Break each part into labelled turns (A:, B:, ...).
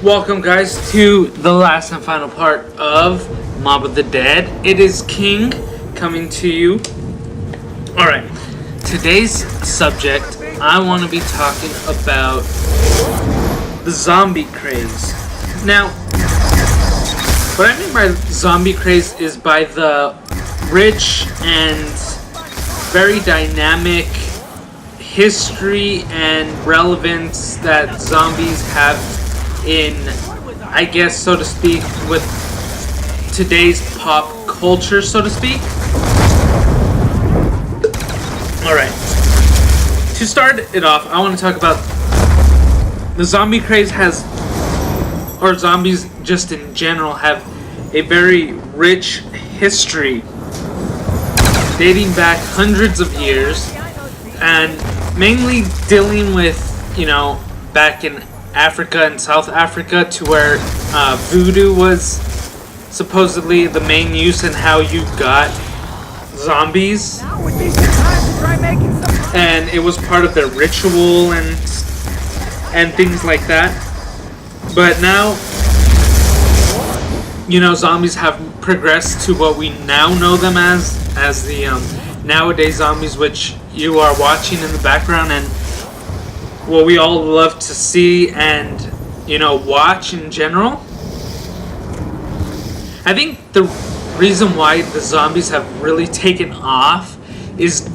A: Welcome, guys, to the last and final part of Mob of the Dead. It is King coming to you. Alright, today's subject, I want to be talking about the zombie craze. Now, what I mean by zombie craze is by the rich and very dynamic history and relevance that zombies have in, I guess, so to speak, with today's pop culture, so to speak. Alright, to start it off, I want to talk about the zombie craze or zombies just in general, have a very rich history dating back hundreds of years, and mainly dealing with, back in Africa and South Africa, to where voodoo was supposedly the main use and how you got zombies, and it was part of their ritual and things like that. But now, zombies have progressed to what we now know them as the nowadays zombies, which you are watching in the background, and what we all love to see and watch in general. I think the reason why the zombies have really taken off is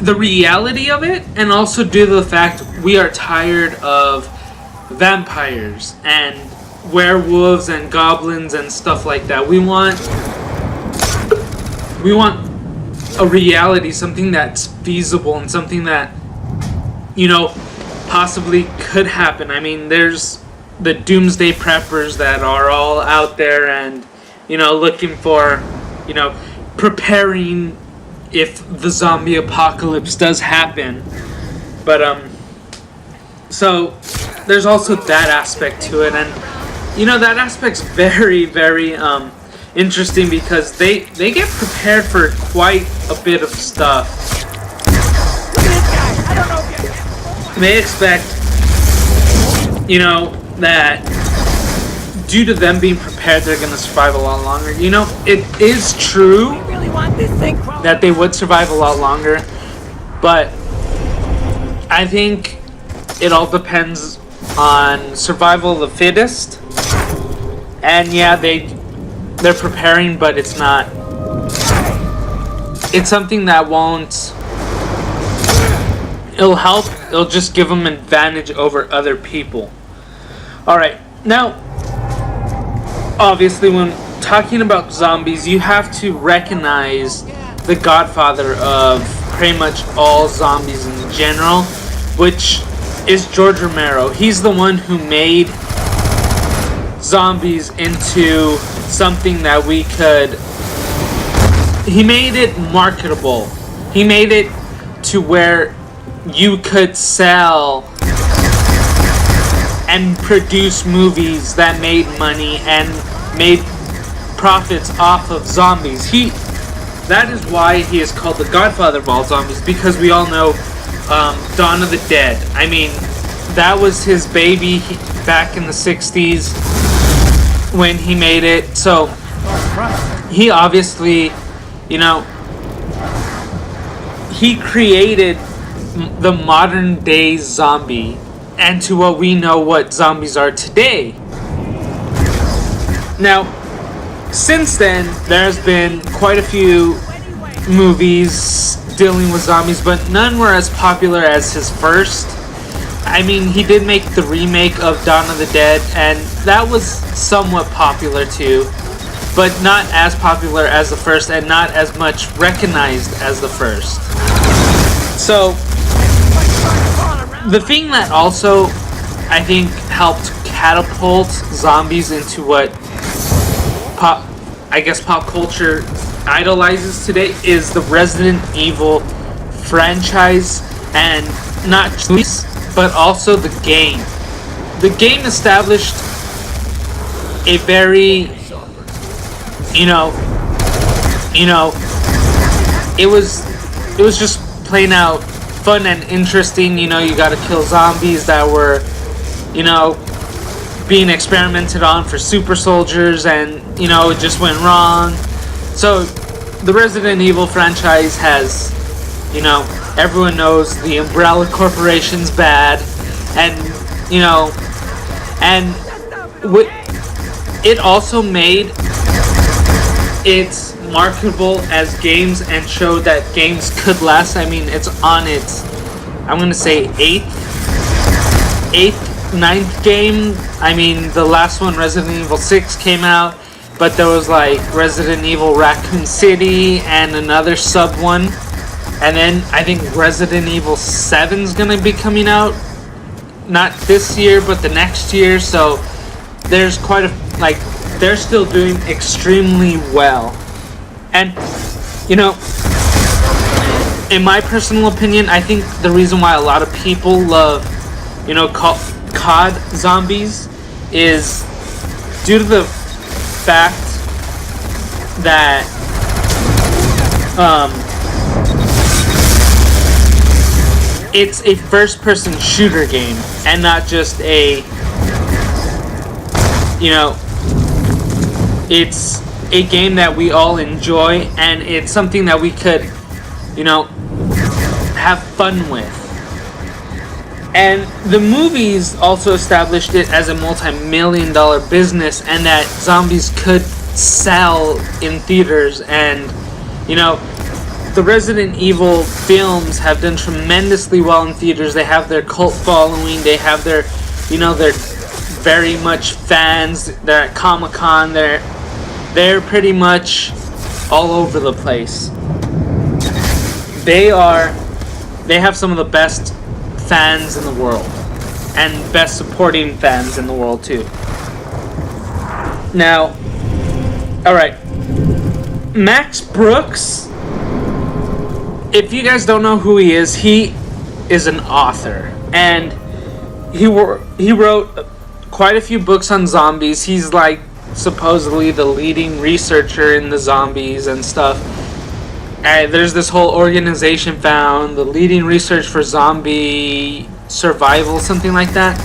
A: the reality of it, and also due to the fact we are tired of vampires and werewolves and goblins and stuff like that. We want a reality, something that's feasible and something that possibly could happen. I mean, there's the doomsday preppers that are all out there and looking for, preparing if the zombie apocalypse does happen. But so there's also that aspect to it, and that aspect's very, very interesting, because they get prepared for quite a bit of stuff. They expect, that due to them being prepared, they're going to survive a lot longer. It is true that they would survive a lot longer, but I think it all depends on survival of the fittest. And yeah, they're preparing, but it's not. It's something that won't. It'll help. It'll just give them an advantage over other people. Alright, now, obviously when talking about zombies, you have to recognize the godfather of pretty much all zombies in general, which is George Romero. He's the one who made zombies into something that we could. He made it marketable. He made it to where you could sell and produce movies that made money and made profits off of zombies. That is why he is called the godfather of all zombies, because we all know Dawn of the Dead. I mean, that was his baby back in the 60s when he made it. So he obviously, he created the modern day zombie, and to what we know what zombies are today. Now, since then, there's been quite a few movies dealing with zombies, but none were as popular as his first. I mean, he did make the remake of Dawn of the Dead, and that was somewhat popular too, but not as popular as the first, and not as much recognized as the first. So, the thing that also, I think, helped catapult zombies into what pop culture idolizes today is the Resident Evil franchise, and not just, but also the game. The game established a very, it was just plain out fun and interesting. You gotta kill zombies that were, being experimented on for super soldiers, and you know, it just went wrong. So the Resident Evil franchise has, you know, everyone knows the Umbrella Corporation's bad, and you know, and it also made it marketable as games and showed that games could last. I mean, it's on its, I'm gonna say ninth game. I mean, the last one, Resident Evil 6, came out, but there was like Resident Evil Raccoon City and another sub one, and then I think Resident Evil 7's gonna be coming out, not this year but the next year. So there's quite a, like, they're still doing extremely well. And you know, in my personal opinion, I think the reason why a lot of people love, you know, COD zombies is due to the fact that it's a first-person shooter game and not just a, you know, it's a game that we all enjoy, and it's something that we could, you know, have fun with. And the movies also established it as a multi-million-dollar business, and that zombies could sell in theaters. And you know, the Resident Evil films have done tremendously well in theaters. They have their cult following. They have their, you know, they're very much fans. They're at Comic-Con. They're pretty much all over the place. They have some of the best fans in the world, and best supporting fans in the world too. Now, alright, Max Brooks, if you guys don't know who he is an author, and he wrote quite a few books on zombies. He's like supposedly the leading researcher in the zombies and stuff. And there's this whole organization found, the leading research for zombie survival, something like that.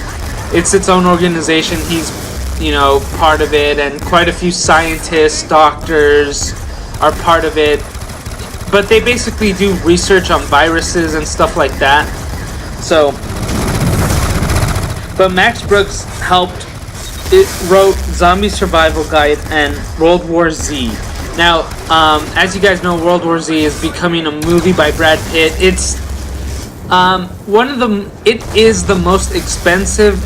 A: It's its own organization. He's, you know, part of it, and quite a few scientists, doctors are part of it. But they basically do research on viruses and stuff like that. So, but Max Brooks wrote Zombie Survival Guide and World War Z. Now, as you guys know, World War Z is becoming a movie by Brad Pitt. It's it is the most expensive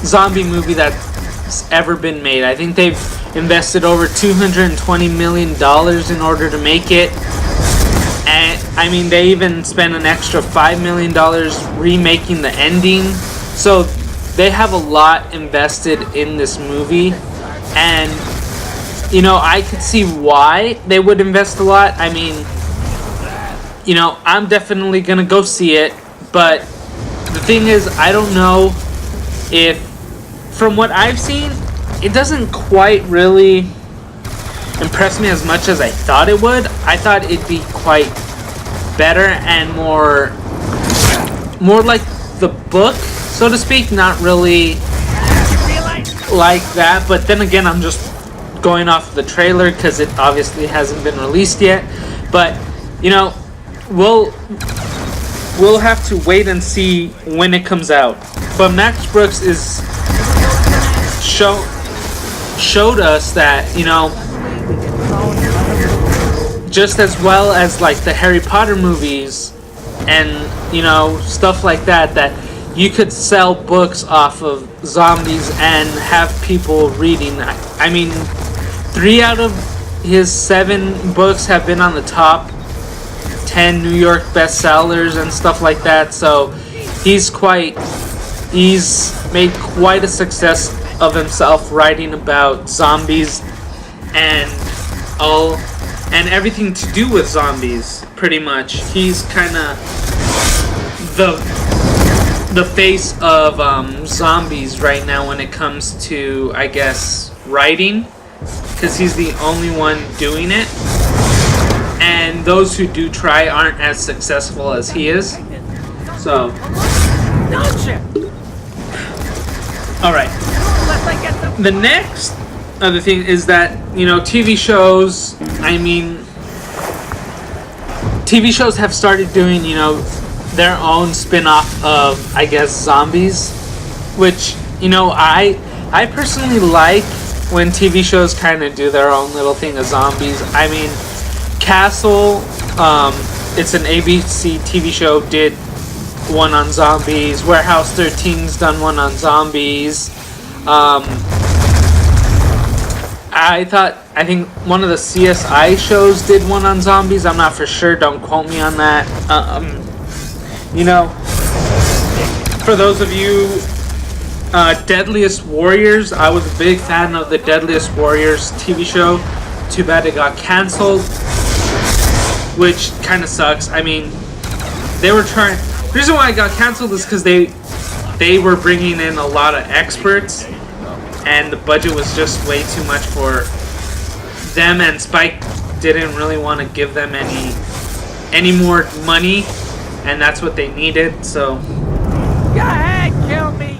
A: zombie movie that's ever been made. I think they've invested over $220 million in order to make it. And I mean, they even spent an extra $5 million remaking the ending. So they have a lot invested in this movie, and you know, I could see why they would invest a lot. I mean, you know, I'm definitely gonna go see it, but the thing is, I don't know if, from what I've seen, it doesn't quite really impress me as much as I thought it would. I thought it'd be quite better and more like the book, so to speak, not really like that. But then again, I'm just going off the trailer because it obviously hasn't been released yet. But you know, we'll have to wait and see when it comes out. But Max Brooks showed us that, you know, just as well as like the Harry Potter movies and, you know, stuff like that, that you could sell books off of zombies and have people reading. I mean, 3 out of his 7 books have been on the top 10 New York bestsellers and stuff like that. So he's made quite a success of himself writing about zombies and everything to do with zombies, pretty much. He's kind of the face of zombies right now when it comes to, I guess, writing, because he's the only one doing it, and those who do try aren't as successful as he is. So, alright. The next other thing is that, TV shows, TV shows have started doing, their own spin-off of, I guess, zombies, which, I personally like when TV shows kind of do their own little thing of zombies. Castle, it's an ABC TV show, did one on zombies. Warehouse 13's done one on zombies. I think one of the CSI shows did one on zombies. I'm not for sure. Don't quote me on that. For those of you, Deadliest Warriors, I was a big fan of the Deadliest Warriors TV show. Too bad it got canceled, which kind of sucks. They were trying. The reason why it got canceled is because they were bringing in a lot of experts, and the budget was just way too much for them, and Spike didn't really want to give them any more money, and that's what they needed. So
B: Go ahead, kill me.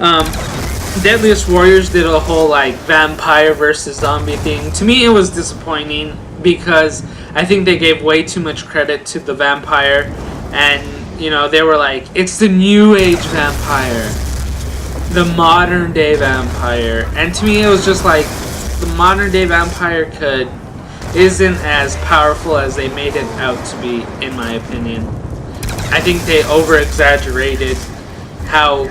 A: Deadliest Warriors did a whole vampire versus zombie thing. To me, it was disappointing because I think they gave way too much credit to the vampire, and they were like, it's the new age vampire, the modern day vampire, and to me it was just like, the modern day vampire isn't as powerful as they made it out to be, in my opinion. I think they over exaggerated how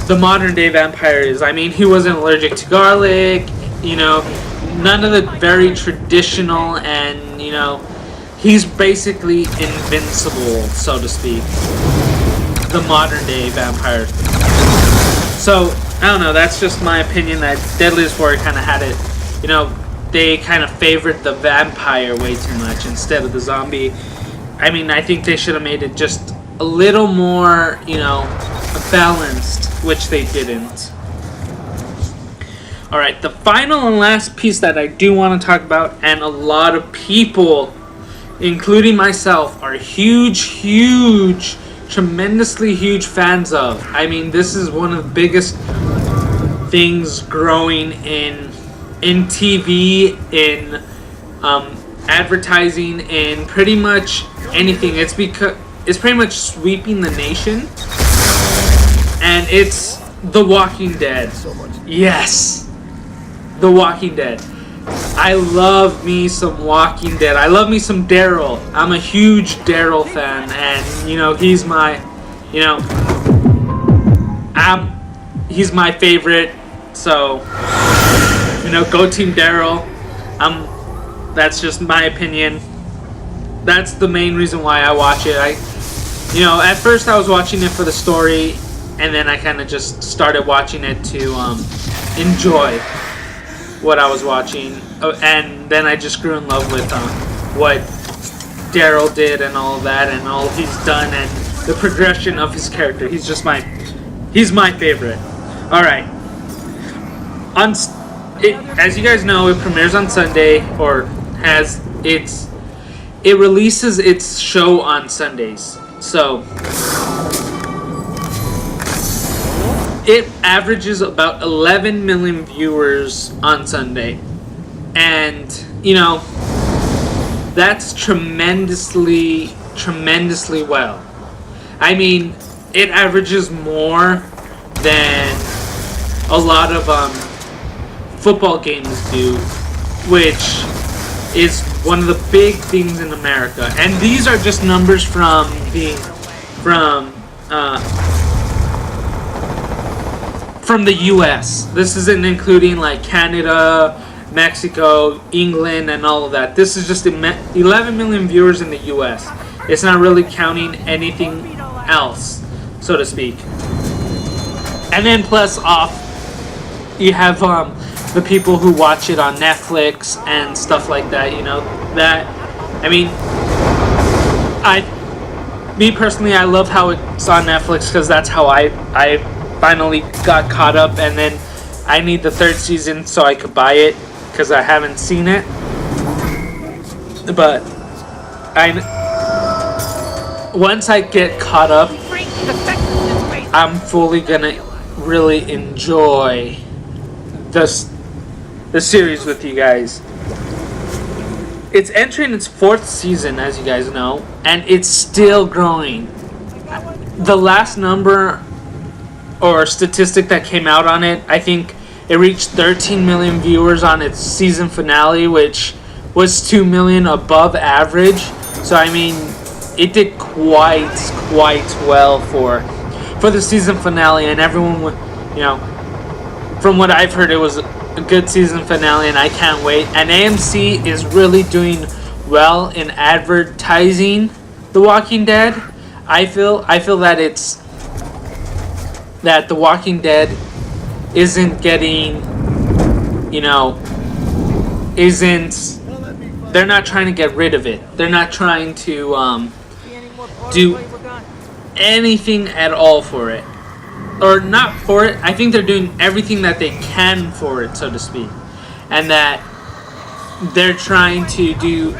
A: the modern day vampire is. He wasn't allergic to garlic, none of the very traditional, and he's basically invincible, so to speak. The modern day vampire. So, I don't know, that's just my opinion, that Deadliest Warrior kind of had it, they kind of favored the vampire way too much instead of the zombie. I think they should have made it just a little more, balanced, which they didn't. Alright, the final and last piece that I do want to talk about, and a lot of people, including myself, are huge, tremendously huge fans of. This is one of the biggest things growing in TV, in advertising, in pretty much anything. It's pretty much sweeping the nation, and it's The Walking Dead. Yes, The Walking Dead. I love me some Walking Dead. I love me some Daryl. I'm a huge Daryl fan, and he's my, he's my favorite. So, go Team Daryl. That's just my opinion. That's the main reason why I watch it. At first I was watching it for the story, and then I kind of just started watching it to enjoy what I was watching, and then I just grew in love with what Daryl did and all of that, and all he's done, and the progression of his character. He's my favorite. All right. As you guys know, it premieres on Sunday, or it releases its show on Sundays. So it averages about 11 million viewers on Sunday. And, that's tremendously well. It averages more than a lot of football games do, which is one of the big things in America. And these are just numbers from the US. This isn't including Canada, Mexico, England, and all of that. This is just 11 million viewers in the US. It's not really counting anything else, so to speak. And then plus off, you have the people who watch it on Netflix and stuff like that. Me personally, I love how it's on Netflix, because that's how I finally got caught up, and then I need the third season so I could buy it, because I haven't seen it. But once I get caught up, I'm fully gonna really enjoy the series with you guys. It's entering its 4th season, as you guys know, and it's still growing. The last number or statistic that came out on it, I think it reached 13 million viewers on its season finale, which was 2 million above average. So I mean, it did quite well for the season finale, and everyone would, you know, from what I've heard, it was a good season finale, and I can't wait. And AMC is really doing well in advertising The Walking Dead. I feel that The Walking Dead isn't getting, you know, they're not trying to get rid of it. They're not trying to do anything at all for it. Or not for it. I think they're doing everything that they can for it, so to speak. And that they're trying to do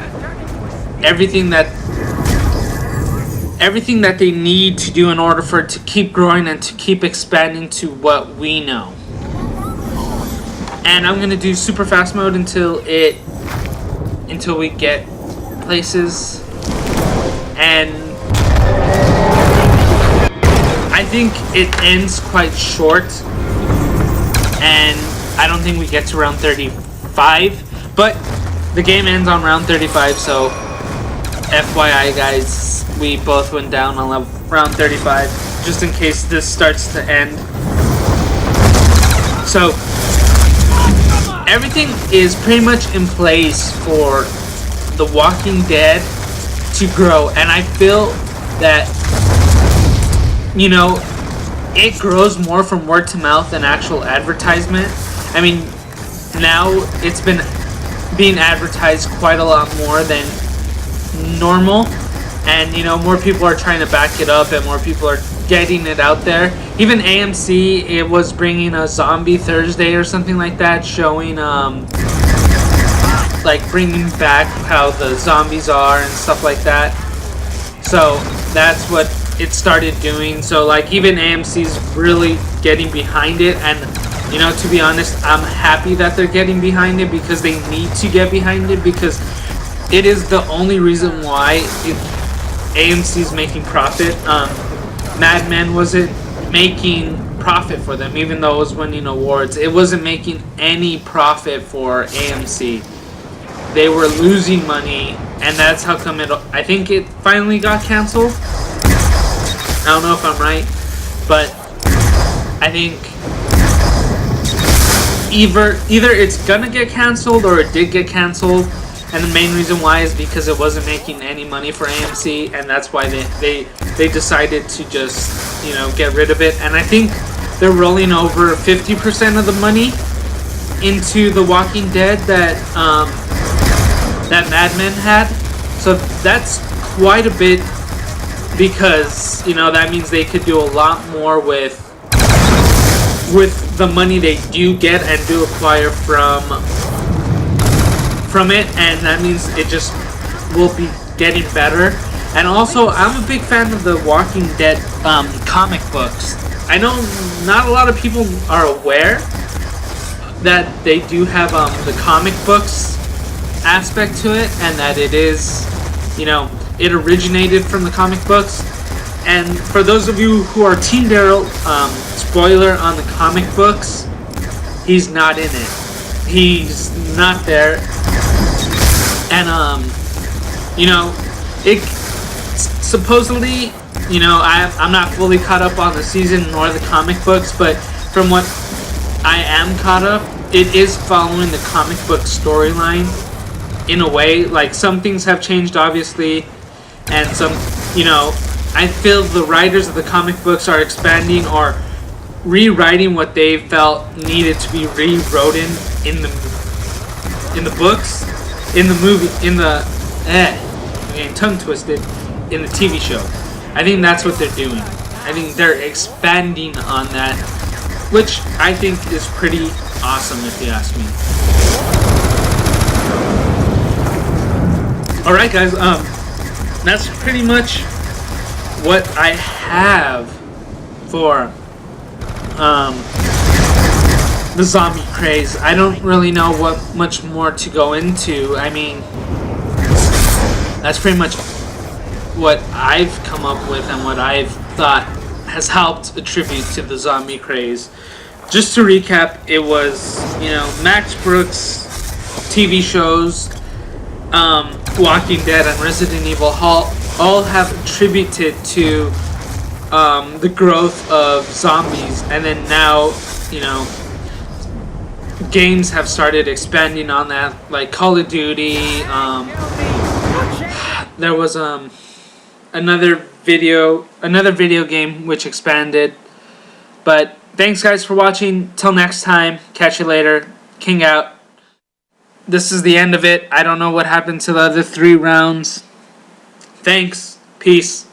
A: everything that they need to do in order for it to keep growing and to keep expanding to what we know. And I'm going to do super fast mode until we get places. And I think it ends quite short, and I don't think we get to round 35, but the game ends on round 35, so FYI guys, we both went down on round 35, just in case this starts to end. So everything is pretty much in place for The Walking Dead to grow, and I feel that, you know, it grows more from word to mouth than actual advertisement. I mean, now it's been being advertised quite a lot more than normal, and you know, more people are trying to back it up and more people are getting it out there. Even AMC, it was bringing a Zombie Thursday or something like that, showing like bringing back how the zombies are and stuff like that. So that's what it started doing. So like even AMC's really getting behind it, and you know, to be honest, I'm happy that they're getting behind it because they need to get behind it, because it is the only reason why AMC's making profit. Mad Men wasn't making profit for them, even though it was winning awards. It wasn't making any profit for AMC. They were losing money, and that's how come I think it finally got canceled. I don't know if I'm right, but I think either it's gonna get canceled or it did get canceled, and the main reason why is because it wasn't making any money for AMC, and that's why they decided to just, you know, get rid of it. And I think they're rolling over 50% of the money into The Walking Dead that Mad Men had. So that's quite a bit, because, you know, that means they could do a lot more with the money they do get and do acquire from it, and that means it just will be getting better. And also, I'm a big fan of the Walking Dead comic books. I know not a lot of people are aware that they do have the comic books aspect to it, and that it is, you know, it originated from the comic books. And for those of you who are Team Daryl, spoiler on the comic books, he's not in it. He's not there. And you know, it supposedly, you know, I'm not fully caught up on the season nor the comic books, but from what I am caught up, it is following the comic book storyline in a way. Like, some things have changed, obviously, and some, you know, I feel the writers of the comic books are expanding or rewriting what they felt needed to be rewritten in the books, in the movie, in the I'm getting tongue twisted, in the TV show. I think that's what they're doing. I think they're expanding on that, which I think is pretty awesome, if you ask me. Alright guys, that's pretty much what I the zombie craze. I don't really know what much more to go into. I mean, that's pretty much what I've come up with and what I've thought has helped attribute to the zombie craze. Just to recap, it was, Max Brooks' TV shows, Walking Dead, and Resident Evil all have attributed to the growth of zombies, and then now, games have started expanding on that, like Call of Duty. There was another video game which expanded. But thanks guys for watching. Till next time, catch you later. King out. This is the end of it. I don't know what happened to the other 3 rounds. Thanks. Peace.